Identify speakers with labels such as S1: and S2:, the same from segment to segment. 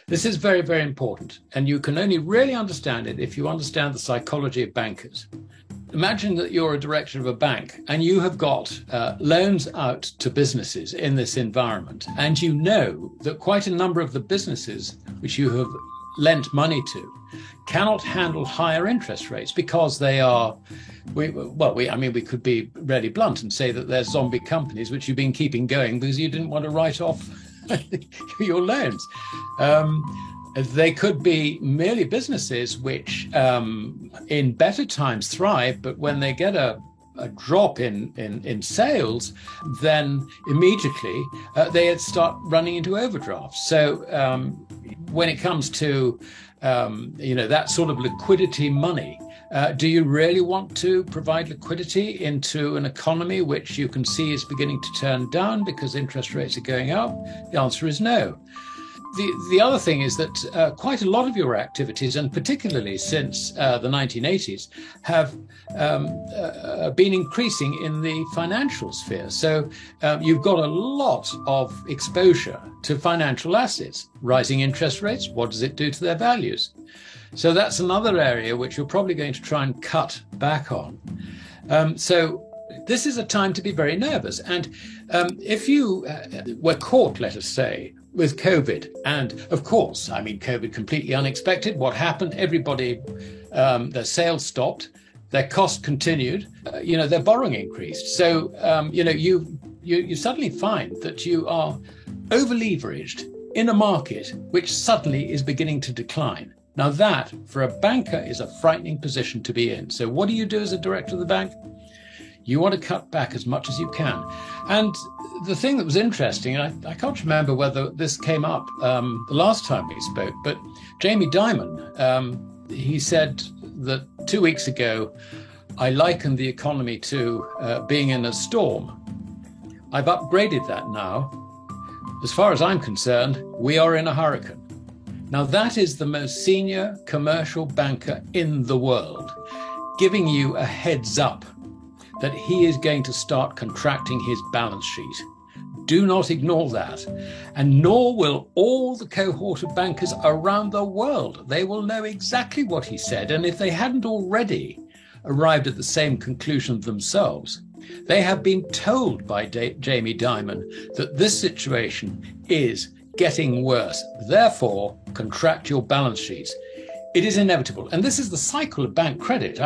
S1: This is very, very important. And you can only really understand it if you understand the psychology of bankers. Imagine that you're a director of a bank and you have got loans out to businesses in this environment. And you know that quite a number of the businesses which you have lent money to cannot handle higher interest rates because they are, we could be really blunt and say that they're zombie companies which you've been keeping going because you didn't want to write off your loans. They could be merely businesses which in better times thrive, but when they get a drop in sales, then immediately they start running into overdrafts. So when it comes to that sort of liquidity money, do you really want to provide liquidity into an economy which you can see is beginning to turn down because interest rates are going up? The answer is no. The other thing is that quite a lot of your activities, and particularly since the 1980s, have been increasing in the financial sphere. So you've got a lot of exposure to financial assets. Rising interest rates, what does it do to their values? So that's another area which you're probably going to try and cut back on. So this is a time to be very nervous. And if you were caught, let us say, with COVID, and of course, COVID completely unexpected. What happened? Everybody, their sales stopped, their costs continued, their borrowing increased. So, you suddenly find that you are over-leveraged in a market which suddenly is beginning to decline. Now that, for a banker, is a frightening position to be in. So what do you do as a director of the bank? You want to cut back as much as you can. And the thing that was interesting, and I can't remember whether this came up the last time we spoke, but Jamie Dimon, he said that 2 weeks ago, I likened the economy to being in a storm. I've upgraded that now. As far as I'm concerned, we are in a hurricane. Now that is the most senior commercial banker in the world, giving you a heads up that he is going to start contracting his balance sheet. Do not ignore that. And nor will all the cohort of bankers around the world. They will know exactly what he said. And if they hadn't already arrived at the same conclusion themselves, they have been told by Jamie Dimon that this situation is getting worse. Therefore, contract your balance sheets. It is inevitable. And this is the cycle of bank credit.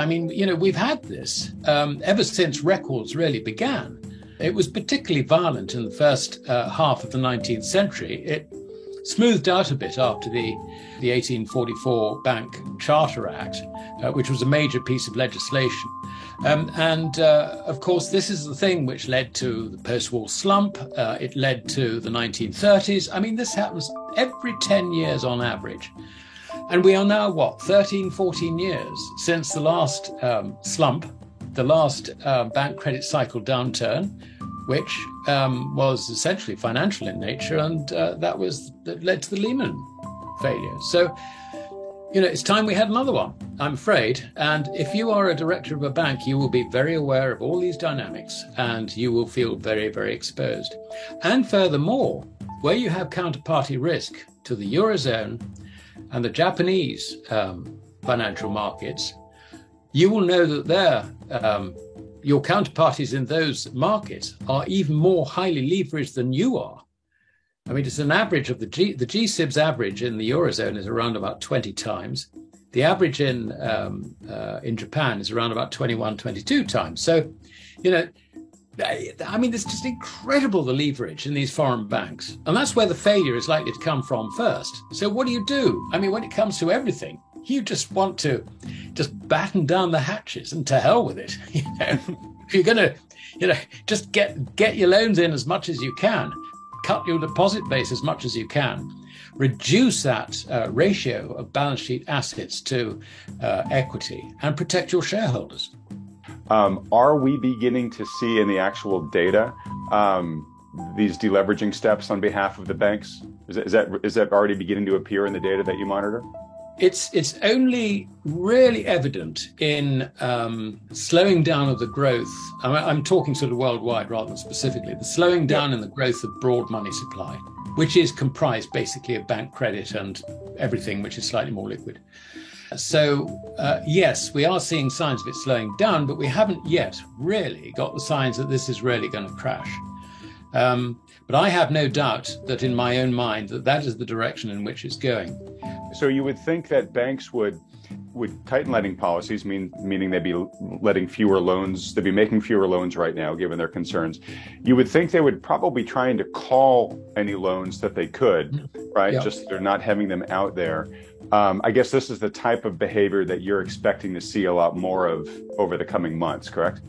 S1: We've had this ever since records really began. It was particularly violent in the first half of the 19th century. It smoothed out a bit after the 1844 Bank Charter Act, which was a major piece of legislation. Of course, this is the thing which led to the post-war slump. It led to the 1930s. This happens every 10 years on average. And we are now, 13, 14 years since the last slump, the last bank credit cycle downturn, which was essentially financial in nature, and that led to the Lehman failure. So, it's time we had another one, I'm afraid. And if you are a director of a bank, you will be very aware of all these dynamics, and you will feel very, very exposed. And furthermore, where you have counterparty risk to the Eurozone and the Japanese financial markets, you will know that your counterparties in those markets are even more highly leveraged than you are. It's an average of the G-SIBs average in the Eurozone is around about 20 times. The average in Japan is around about 21, 22 times. So, it's just incredible, the leverage in these foreign banks. And that's where the failure is likely to come from first. So what do? When it comes to everything, you just want to just batten down the hatches and to hell with it. If you're going to, just get your loans in as much as you can, cut your deposit base as much as you can, reduce that ratio of balance sheet assets to equity, and protect your shareholders.
S2: Are we beginning to see in the actual data these deleveraging steps on behalf of the banks? Is that already beginning to appear in the data that you monitor?
S1: It's only really evident in slowing down of the growth. I'm talking sort of worldwide rather than specifically. The slowing down in the growth of broad money supply. which is comprised basically of bank credit and everything which is slightly more liquid. So, yes, we are seeing signs of it slowing down, but we haven't yet really got the signs that this is really going to crash. But I have no doubt that in my own mind that is the direction in which it's going.
S2: So you would think that banks would tighten lending policies, meaning they'd be letting fewer loans, they'd be making fewer loans right now, given their concerns. You would think they would probably trying to call any loans that they could, right?
S1: Yeah.
S2: Just they're not having them out there. I guess this is the type of behavior that you're expecting to see a lot more of over the coming months, correct?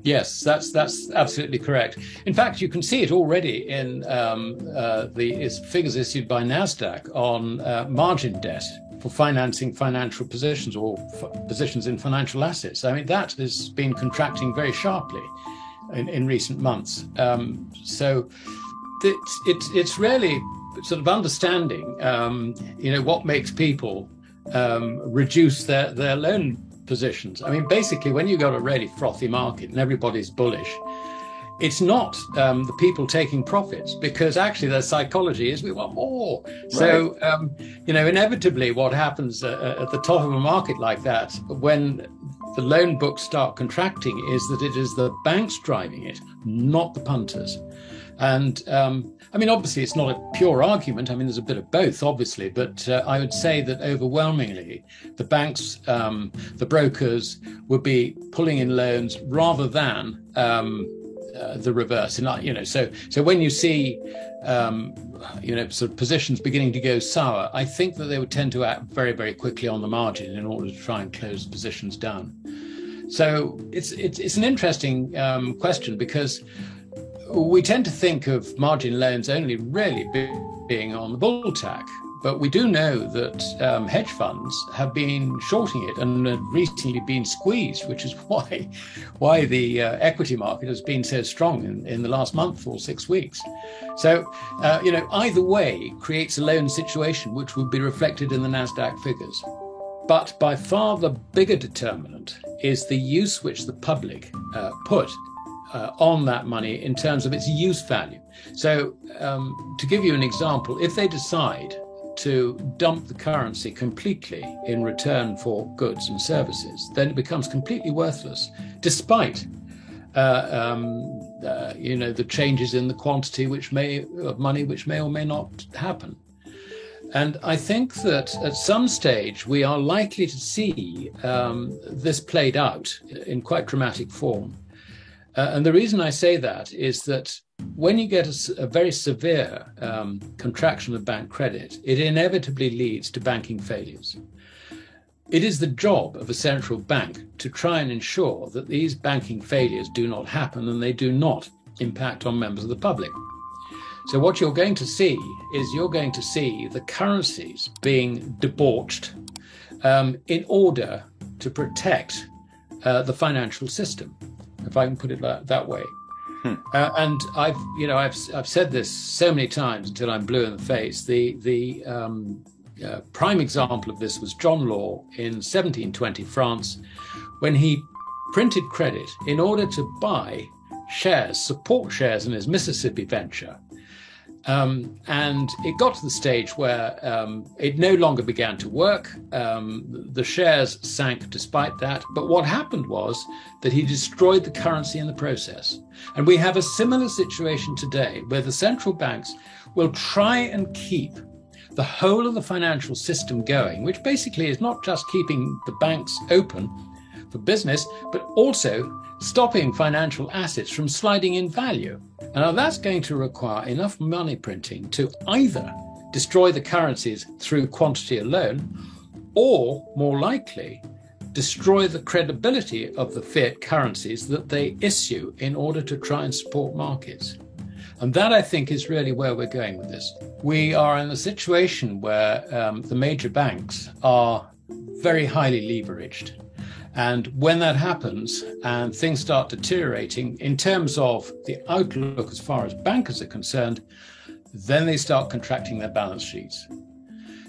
S1: Yes, that's absolutely correct. In fact, you can see it already in the figures issued by NASDAQ on margin debt for financing financial positions or positions in financial assets. I mean, that has been contracting very sharply in recent months. So it's really sort of understanding, what makes people reduce their loan positions. I mean, basically, when you've got a really frothy market and everybody's bullish, it's not the people taking profits, because actually their psychology is we want more. Right. So, inevitably what happens at the top of a market like that, when the loan books start contracting, is that it is the banks driving it, not the punters. And obviously it's not a pure argument. I mean, there's a bit of both, obviously, but I would say that overwhelmingly the banks, the brokers would be pulling in loans rather than the reverse. And, so when you see, sort of positions beginning to go sour, I think that they would tend to act very, very quickly on the margin in order to try and close positions down. So it's an interesting question, because we tend to think of margin loans only really being on the bull tack, but we do know that hedge funds have been shorting it and have recently been squeezed, which is why the equity market has been so strong in the last month or 6 weeks. So, either way creates a loan situation which would be reflected in the NASDAQ figures. But by far the bigger determinant is the use which the public put on that money in terms of its use value. So to give you an example, if they decide to dump the currency completely in return for goods and services, then it becomes completely worthless, despite the changes in the quantity of money which may or may not happen. And I think that at some stage we are likely to see this played out in quite dramatic form. And the reason I say that is that when you get a very severe contraction of bank credit, it inevitably leads to banking failures. It is the job of a central bank to try and ensure that these banking failures do not happen and they do not impact on members of the public. So what you're going to see is the currencies being debauched in order to protect the financial system, if I can put it that way. And I've said this so many times until I'm blue in the face. The prime example of this was John Law in 1720 France, when he printed credit in order to buy support shares in his Mississippi venture. And it got to the stage where it no longer began to work. The shares sank despite that. But what happened was that he destroyed the currency in the process. And we have a similar situation today, where the central banks will try and keep the whole of the financial system going, which basically is not just keeping the banks open for business, but also stopping financial assets from sliding in value. Now, that's going to require enough money printing to either destroy the currencies through quantity alone, or more likely, destroy the credibility of the fiat currencies that they issue in order to try and support markets. And that, I think, is really where we're going with this. We are in a situation where the major banks are very highly leveraged. And when that happens and things start deteriorating in terms of the outlook as far as bankers are concerned, then they start contracting their balance sheets.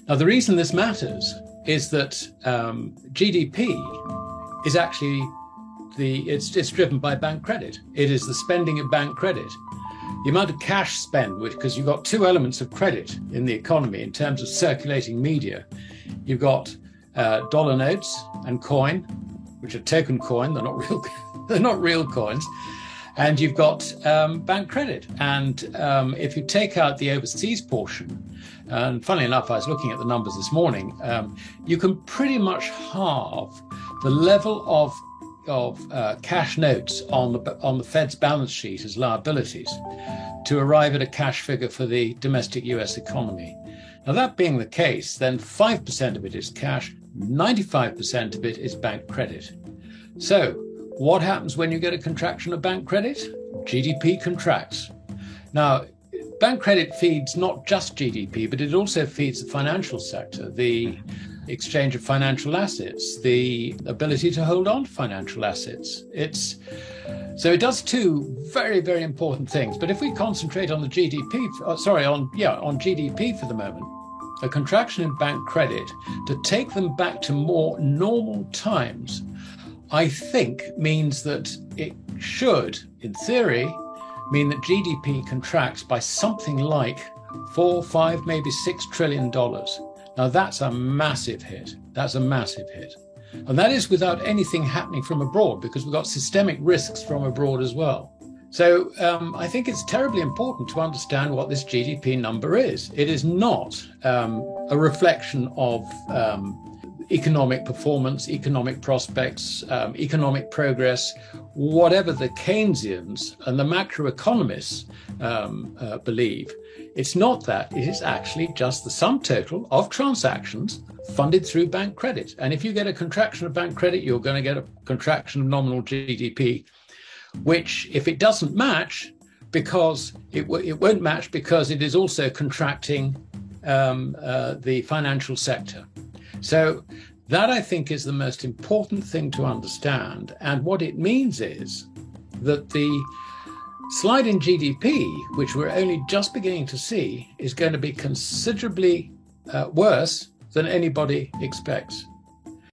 S1: Now, the reason this matters is that GDP is actually it's driven by bank credit. It is the spending of bank credit. the amount of cash spent, because you've got two elements of credit in the economy in terms of circulating media. You've got dollar notes and coin, which are token coin. They're not real. They're not real coins. And you've got bank credit. And if you take out the overseas portion, and funnily enough, I was looking at the numbers this morning, you can pretty much halve the level of cash notes on the Fed's balance sheet as liabilities to arrive at a cash figure for the domestic US economy. Now, that being the case, then 5% of it is cash, 95% of it is bank credit. So what happens when you get a contraction of bank credit? GDP contracts. Now, bank credit feeds not just GDP, but it also feeds the financial sector, the exchange of financial assets, the ability to hold on to financial assets. So it does two very, very important things. But if we concentrate on the on GDP for the moment, a contraction in bank credit to take them back to more normal times, I think means that it should, in theory, mean that GDP contracts by something like $4, $5, maybe $6 trillion. Now, that's a massive hit. That's a massive hit. And that is without anything happening from abroad, because we've got systemic risks from abroad as well. So I think it's terribly important to understand what this GDP number is. It is not a reflection of economic performance, economic prospects, economic progress, whatever the Keynesians and the macroeconomists believe. It's not that. It is actually just the sum total of transactions funded through bank credit. And if you get a contraction of bank credit, you're going to get a contraction of nominal GDP, which, if it doesn't match, because it won't match because it is also contracting the financial sector. So that, I think, is the most important thing to understand. And what it means is that the slide in GDP, which we're only just beginning to see, is going to be considerably worse than anybody expects.